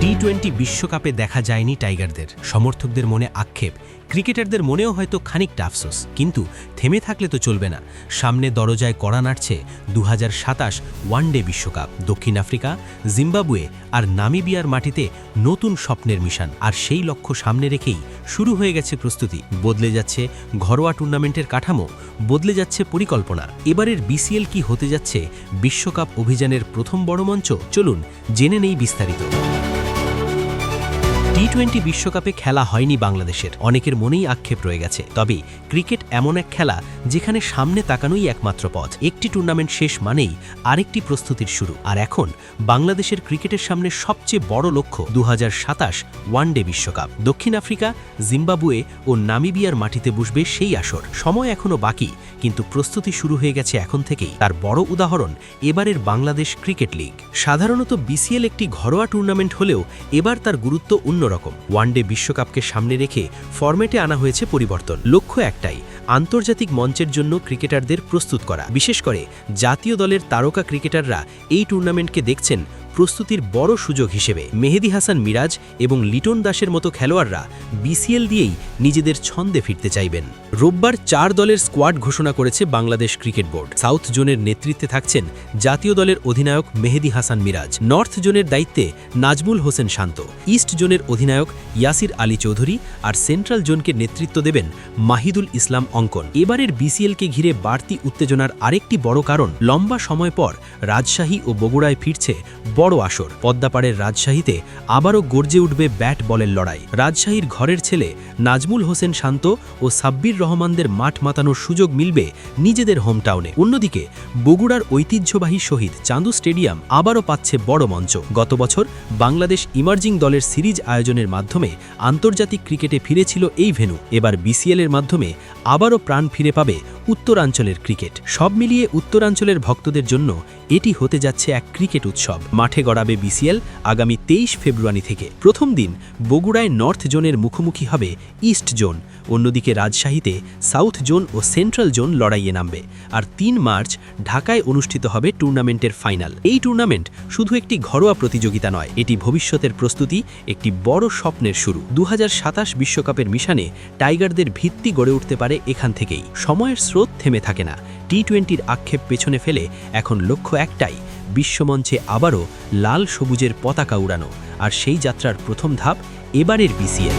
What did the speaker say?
টি-20 বিশ্বকাপে দেখা যায়নি টাইগারদের। সমর্থকদের মনে আক্ষেপ, ক্রিকেটারদের মনেও হয়তো খানিকটা আফসোস। কিন্তু থেমে থাকলে তো চলবে না। সামনে দরজায় কড়া নাড়ছে 2027 ওয়ানডে বিশ্বকাপ। দক্ষিণ আফ্রিকা, জিম্বাবুয়ে আর নামিবিয়ার মাটিতে নতুন স্বপ্নের মিশন। আর সেই লক্ষ্য সামনে রেখেই শুরু হয়ে গেছে প্রস্তুতি। বদলে যাচ্ছে ঘরোয়া টুর্নামেন্টের কাঠামো, বদলে যাচ্ছে পরিকল্পনা। এবারের বিসিএল কি হতে যাচ্ছে বিশ্বকাপ অভিযানের প্রথম বড় মঞ্চ? চলুন জেনে নেই বিস্তারিত। টি-20 বিশ্বকাপে খেলা হয়নি বাংলাদেশের, অনেকের মনেই আক্ষেপ রয়ে গেছে। তবে ক্রিকেট এমন এক খেলা যেখানে সামনে তাকানোই একমাত্র পথ। একটি টুর্নামেন্ট শেষ মানেই আরেকটি প্রস্তুতির শুরু। আর এখন বাংলাদেশের ক্রিকেটের সামনে সবচেয়ে বড় লক্ষ্য 2027 ওয়ানডে বিশ্বকাপ। দক্ষিণ আফ্রিকা, জিম্বাবুয়ে ও নামিবিয়ার মাটিতে বসবে সেই আসর। সময় এখনও বাকি, কিন্তু প্রস্তুতি শুরু হয়ে গেছে এখন থেকেই। তার বড় উদাহরণ এবারের বাংলাদেশ ক্রিকেট লিগ। সাধারণত বিসিএল একটি ঘরোয়া টুর্নামেন্ট হলেও এবার তার গুরুত্ব অন্যরকম। ওয়ানডে বিশ্বকাপকে সামনে রেখে ফরম্যাটে আনা হয়েছে পরিবর্তন। লক্ষ্য একটাই, আন্তর্জাতিক মঞ্চের জন্য ক্রিকেটারদের প্রস্তুত করা। বিশেষ করে জাতীয় দলের তারকা ক্রিকেটাররা এই টুর্নামেন্টকে দেখছেন প্রস্তুতির বড় সুযোগ হিসেবে। মেহেদী হাসান মিরাজ এবং লিটন দাসের মতো খেলোয়াড়রা বিসিএল দিয়েই নিজেদের ছন্দে ফিরতে চাইবেন। রোববার 4 দলের স্কোয়াড ঘোষণা করেছে বাংলাদেশ ক্রিকেট বোর্ড। সাউথ জোনের নেতৃত্বে থাকছেন জাতীয় দলের অধিনায়ক মেহেদী হাসান মিরাজ। নর্থ জোনের দায়িত্বে নাজমুল হোসেন শান্ত, ইস্ট জোনের অধিনায়ক ইয়াসির আলী চৌধুরী আর সেন্ট্রাল জোনকে নেতৃত্ব দেবেন মাহিদুল ইসলাম অঙ্কন। এবারের বিসিএলকে ঘিরে বাড়তি উত্তেজনার আরেকটি বড় কারণ, লম্বা সময় পর রাজশাহী ও বগুড়ায় ফিরছে বড় আসর। পদ্মাপাড়ের রাজশাহীতে আবারও গর্জে উঠবে ব্যাট বলের লড়াই। রাজশাহীর ঘরের ছেলে নাজমুল হোসেন শান্ত ও সাব্বির রহমানদের মাঠ মাতানোর সুযোগ মিলবে নিজেদের হোমটাউনে। অন্যদিকে বগুড়ার ঐতিহ্যবাহী শহীদ চান্দু স্টেডিয়াম আবারও পাচ্ছে বড় মঞ্চ। গত বছর বাংলাদেশ ইমার্জিং দলের সিরিজ আয়োজনের মাধ্যমে আন্তর্জাতিক ক্রিকেটে ফিরেছিল এই ভেন্যু। এবার বিসিএলের মাধ্যমে আবারও প্রাণ ফিরে পাবে উত্তরাঞ্চলের ক্রিকেট। সব মিলিয়ে উত্তরাঞ্চলের ভক্তদের জন্য এটি হতে যাচ্ছে এক ক্রিকেট উৎসব। মাঠে গড়াবে বিসিএল আগামী 23 ফেব্রুয়ারি থেকে। প্রথম দিন বগুড়ায় নর্থ জোনের মুখোমুখি হবে ইস্ট জোন, অন্যদিকে রাজশাহীতে সাউথ জোন ও সেন্ট্রাল জোন লড়াইয়ে নামবে। আর 3 মার্চ ঢাকায় অনুষ্ঠিত হবে টুর্নামেন্টের ফাইনাল। এই টুর্নামেন্ট শুধু একটি ঘরোয়া প্রতিযোগিতা নয়, এটি ভবিষ্যতের প্রস্তুতি, একটি বড় স্বপ্নের শুরু। 2027 বিশ্বকাপের মিশনে টাইগারদের ভিত্তি গড়ে উঠতে পারে এখান থেকেই। সময়ের স্রোত থেমে থাকে না। টি-20-র আক্ষেপ পেছনে ফেলে এখন লক্ষ্য একটাই, বিশ্বমঞ্চে আবারও লাল সবুজের পতাকা উড়ানো। আর সেই যাত্রার প্রথম ধাপ এবারের বিসিএল।